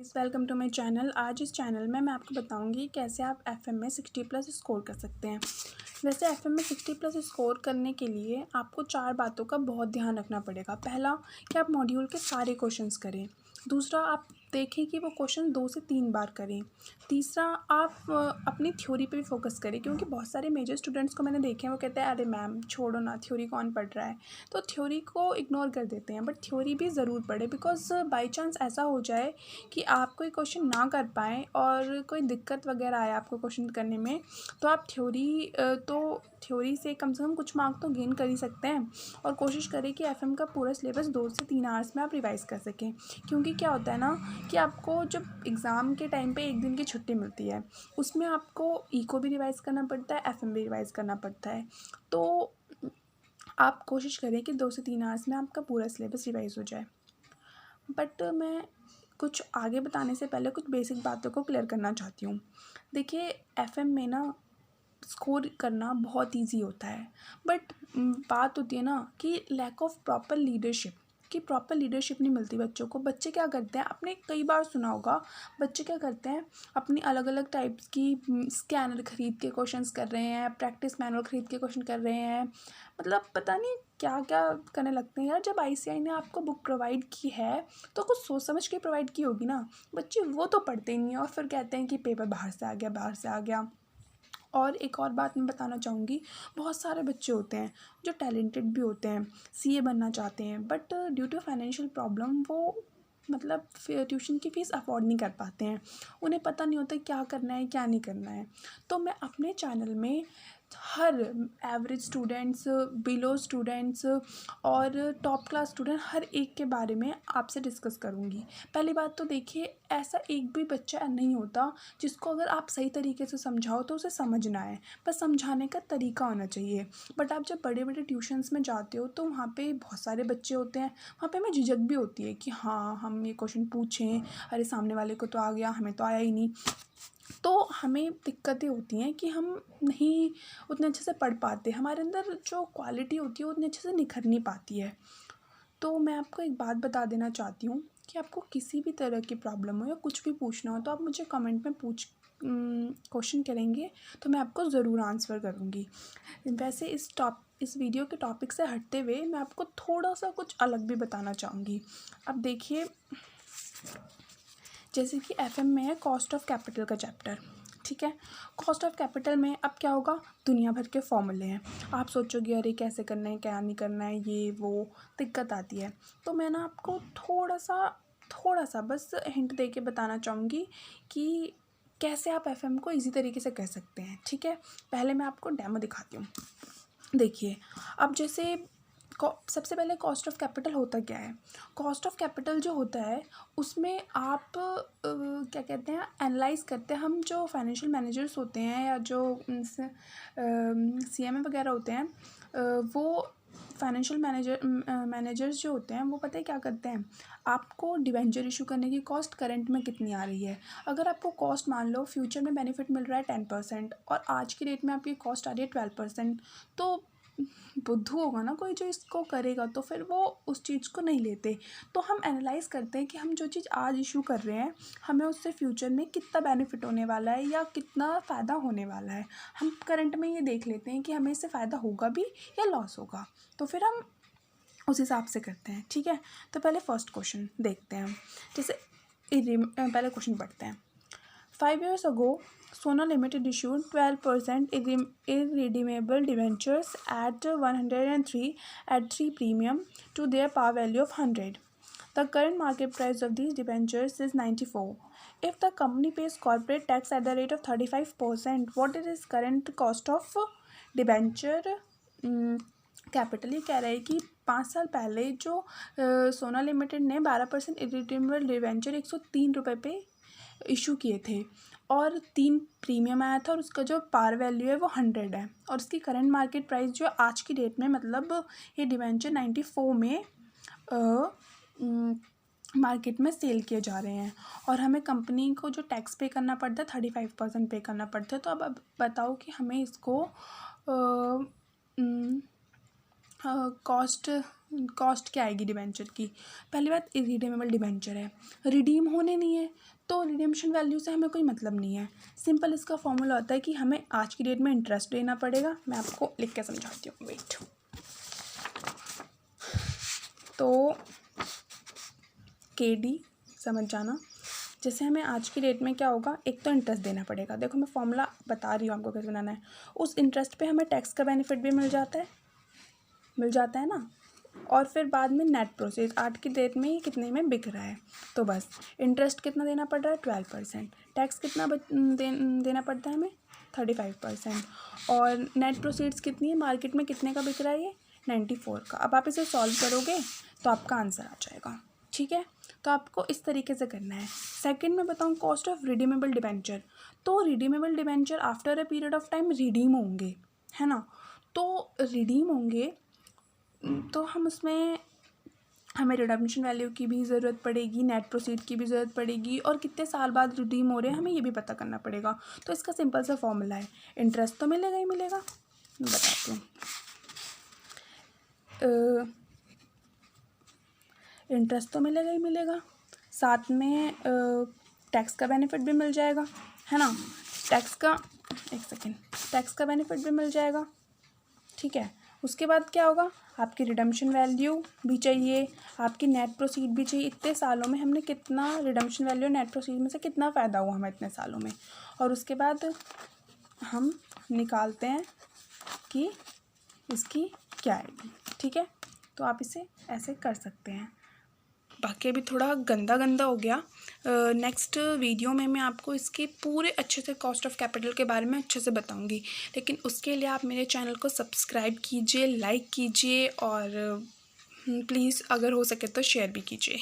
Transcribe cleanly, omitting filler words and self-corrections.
Welcome to my channel. आज इस channel में मैं आपको बताऊंगी कैसे आप एफएम में 60+ स्कोर कर सकते हैं। वैसे एफएम में 60+ स्कोर करने के लिए आपको 4 बातों का बहुत ध्यान रखना पड़ेगा। पहला कि आप मॉड्यूल के सारे क्वेश्चंस करें। दूसरा, आप देखें कि वो क्वेश्चन 2 से 3 बार करें। तीसरा, आप अपनी थ्योरी पे भी फोकस करें, क्योंकि बहुत सारे मेजर स्टूडेंट्स को मैंने देखे हैं, वो कहते हैं अरे मैम छोड़ो ना, थ्योरी कौन पढ़ रहा है। तो थ्योरी को इग्नोर कर देते हैं, बट थ्योरी भी ज़रूर पढ़े, बिकॉज बाई चांस ऐसा हो जाए कि आप कोई क्वेश्चन ना कर पाएँ और कोई दिक्कत वगैरह आए आपको क्वेश्चन करने में, तो आप थ्योरी से कम कुछ मार्क तो गेन कर ही सकते हैं। और कोशिश करें कि एफएम का पूरा सिलेबस 2 से 3 आवर्स में आप रिवाइज़ कर सकें, क्योंकि क्या होता है ना कि आपको जब एग्ज़ाम के टाइम पे 1 दिन की छुट्टी मिलती है, उसमें आपको इको भी रिवाइज़ करना पड़ता है, एफएम भी रिवाइज़ करना पड़ता है। तो आप कोशिश करें कि 2 से 3 आवर्स में आपका पूरा सिलेबस रिवाइज़ हो जाए। बट मैं कुछ आगे बताने से पहले कुछ बेसिक बातों को क्लियर करना चाहती हूँ। देखिए, एफएम में ना स्कोर करना बहुत ईजी होता है, बट बात होती है ना कि लैक ऑफ प्रॉपर लीडरशिप, कि प्रॉपर लीडरशिप नहीं मिलती बच्चों को। बच्चे क्या करते हैं, आपने कई बार सुना होगा, बच्चे क्या करते हैं, अपनी अलग अलग टाइप्स की स्कैनर ख़रीद के क्वेश्चंस कर रहे हैं, प्रैक्टिस मैनुअल ख़रीद के क्वेश्चन कर रहे हैं, मतलब पता नहीं क्या क्या करने लगते हैं। यार, जब आईसीएआई ने आपको बुक प्रोवाइड की है तो कुछ सोच समझ के प्रोवाइड की होगी ना। बच्चे वो तो पढ़ते ही नहीं है और फिर कहते हैं कि पेपर बाहर से आ गया, बाहर से आ गया। और एक और बात मैं बताना चाहूँगी, बहुत सारे बच्चे होते हैं जो टैलेंटेड भी होते हैं, सीए बनना चाहते हैं, but due to financial problem वो मतलब ट्यूशन की फ़ीस अफोर्ड नहीं कर पाते हैं। उन्हें पता नहीं होता क्या करना है क्या नहीं करना है। तो मैं अपने चैनल में हर एवरेज स्टूडेंट्स, बिलो स्टूडेंट्स और टॉप क्लास स्टूडेंट, हर एक के बारे में आपसे डिस्कस करूँगी। पहली बात तो देखिए, ऐसा एक भी बच्चा नहीं होता जिसको अगर आप सही तरीके से समझाओ तो उसे समझ ना आए, बस समझाने का तरीका होना चाहिए। बट आप जब बड़े बड़े ट्यूशन्स में जाते हो तो वहाँ पे बहुत सारे बच्चे होते हैं, वहाँ पे हमें झिझक भी होती है कि हाँ हम ये क्वेश्चन पूछें, अरे सामने वाले को तो आ गया, हमें तो आया ही नहीं। तो हमें दिक्कतें होती हैं कि हम नहीं उतने अच्छे से पढ़ पाते, हमारे अंदर जो क्वालिटी होती है वो उतने अच्छे से निखर नहीं पाती है। तो मैं आपको एक बात बता देना चाहती हूँ कि आपको किसी भी तरह की प्रॉब्लम हो या कुछ भी पूछना हो तो आप मुझे कमेंट में क्वेश्चन करेंगे तो मैं आपको ज़रूर आंसर करूँगी। वैसे इस वीडियो के टॉपिक से हटते हुए मैं आपको थोड़ा सा कुछ अलग भी बताना चाहूँगी। अब देखिए, जैसे कि एफएम में है कॉस्ट ऑफ कैपिटल का चैप्टर, ठीक है। कॉस्ट ऑफ कैपिटल में अब क्या होगा, दुनिया भर के फॉर्मूले हैं। आप सोचोगे अरे कैसे करना है क्या नहीं करना है, ये वो दिक्कत आती है। तो मैं ना आपको थोड़ा सा बस हिंट दे के बताना चाहूँगी कि कैसे आप एफएम को इजी तरीके से कर सकते हैं, ठीक है। पहले मैं आपको डेमो दिखाती हूँ। देखिए, अब जैसे सबसे पहले कॉस्ट ऑफ कैपिटल होता क्या है। कॉस्ट ऑफ कैपिटल जो होता है उसमें आप क्या कहते हैं, एनालाइज करते हैं। हम जो फाइनेंशियल मैनेजर्स होते हैं या जो सीएमए वगैरह होते हैं, वो फाइनेंशियल मैनेजर्स जो होते हैं वो पता है क्या करते हैं, आपको डिवेंचर इशू करने की कॉस्ट करंट में कितनी आ रही है। अगर आपको कॉस्ट मान लो फ्यूचर में बेनिफिट मिल रहा है 10% और आज की डेट में आपकी कॉस्ट आ रही है 12%, तो बुद्धू होगा ना कोई जो इसको करेगा, तो फिर वो उस चीज़ को नहीं लेते। तो हम एनालाइज़ करते हैं कि हम जो चीज़ आज इशू कर रहे हैं हमें उससे फ्यूचर में कितना बेनिफिट होने वाला है या कितना फ़ायदा होने वाला है। हम करंट में ये देख लेते हैं कि हमें इससे फ़ायदा होगा भी या लॉस होगा, तो फिर हम उस हिसाब से करते हैं, ठीक है। तो पहले फर्स्ट क्वेश्चन देखते हैं हम। जैसे पहले क्वेश्चन पढ़ते हैं। 5 years ago, Sona Limited issued 12% irredeemable debentures at 103 at 3 premium to their par value of 100. The current market price of these debentures is 94. If the company pays corporate tax at the rate of 35%, what is its current cost of debenture? Capital ये कह रहा है कि 5 साल पहले जो सोना limited ने 12% इरिडेमेबल डिबेंचर 103 रुपये पे इशू किए थे और 3 प्रीमियम आया था और उसका जो पार वैल्यू है वो 100 है और उसकी करंट मार्केट प्राइस जो आज की डेट में मतलब ये डिबेंचर 94 में मार्केट में सेल किए जा रहे हैं और हमें कंपनी को जो टैक्स पे करना पड़ता है 35% पे करना पड़ता है। तो अब बताओ कि हमें इसको कॉस्ट क्या आएगी डिबेंचर की। पहली बात, इरिडीमेबल डिबेंचर है, रिडीम होने नहीं है तो रिडेम्पशन वैल्यू से हमें कोई मतलब नहीं है। सिंपल इसका फॉर्मूला होता है कि हमें आज की डेट में इंटरेस्ट देना पड़ेगा। मैं आपको लिख के समझाती हूँ, वेट। तो KD समझ जाना, जैसे हमें आज की डेट में क्या होगा, एक तो इंटरेस्ट देना पड़ेगा। देखो मैं फॉर्मूला बता रही हूँ आपको कैसे बनाना है। उस इंटरेस्ट पे हमें टैक्स का बेनिफिट भी मिल जाता है ना। और फिर बाद में नेट प्रोसीड, आज की डेट में ये कितने में बिक रहा है, तो बस इंटरेस्ट कितना देना पड़ रहा है, 12%। टैक्स कितना देना पड़ता है हमें, 35%। और नेट प्रोसीड्स कितनी है, मार्केट में कितने का बिक रहा है ये, 94 का। अब आप इसे सॉल्व करोगे तो आपका आंसर आ जाएगा, ठीक है। तो आपको इस तरीके से करना है। सेकंड में बताऊँ, कॉस्ट ऑफ रिडीमेबल डिबेंचर। तो redeemable debenture after a period of time redeem होंगे, है ना। तो रिडीम होंगे तो हमें रिडम्पशन वैल्यू की भी ज़रूरत पड़ेगी, नेट प्रोसीड की भी ज़रूरत पड़ेगी, और कितने साल बाद रिडीम हो रहे हैं हमें ये भी पता करना पड़ेगा। तो इसका सिंपल सा फॉर्मूला है, इंटरेस्ट तो मिलेगा ही मिलेगा, मैं बताती हूँ। इंटरेस्ट तो मिलेगा ही मिलेगा, साथ में टैक्स का बेनिफिट भी मिल जाएगा, है ना। टैक्स का बेनिफिट भी मिल जाएगा, ठीक है। उसके बाद क्या होगा, आपकी रिडम्पशन वैल्यू भी चाहिए, आपकी नेट प्रोसीड भी चाहिए। इतने सालों में हमने कितना रिडम्पशन वैल्यू, नेट प्रोसीड में से कितना फ़ायदा हुआ हमें इतने सालों में। और उसके बाद हम निकालते हैं कि इसकी क्या आएगी, ठीक है। तो आप इसे ऐसे कर सकते हैं। बाकी अभी थोड़ा गंदा हो गया। नेक्स्ट वीडियो में मैं आपको इसके पूरे अच्छे से कॉस्ट ऑफ कैपिटल के बारे में अच्छे से बताऊंगी, लेकिन उसके लिए आप मेरे चैनल को सब्सक्राइब कीजिए, लाइक कीजिए, और प्लीज़ अगर हो सके तो शेयर भी कीजिए।